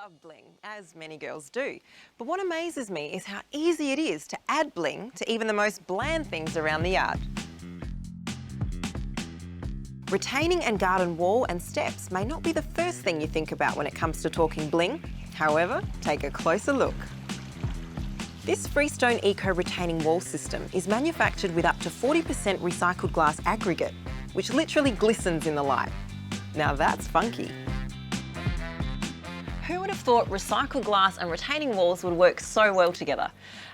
love bling, as many girls do. But what amazes me is how easy it is to add bling to even the most bland things around the yard. Retaining and garden wall and steps may not be the first thing you think about when it comes to talking bling. However, take a closer look. This Freestone ECO retaining wall system is manufactured with up to 40% recycled glass aggregate, which literally glistens in the light. Now that's funky. Who would have thought recycled glass and retaining walls would work so well together?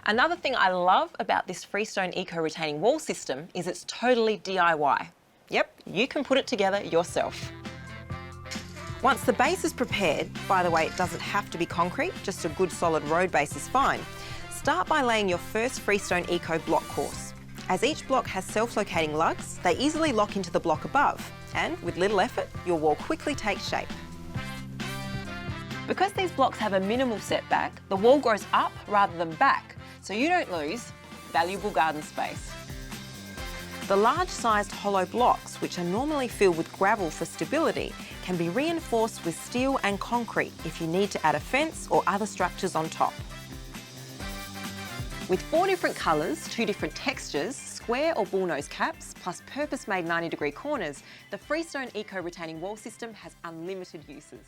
Another thing I love about this Freestone ECO retaining wall system is it's totally DIY. Yep, you can put it together yourself. Once the base is prepared, by the way, it doesn't have to be concrete, just a good solid road base is fine. Start by laying your first Freestone ECO block course. As each block has self-locating lugs, they easily lock into the block above, and with little effort, your wall quickly takes shape. Because these blocks have a minimal setback, the wall grows up rather than back, so you don't lose valuable garden space. The large-sized hollow blocks, which are normally filled with gravel for stability, can be reinforced with steel and concrete if you need to add a fence or other structures on top. With 4 different colours, 2 different textures, square or bullnose caps, plus purpose-made 90-degree corners, the Freestone ECO retaining wall system has unlimited uses.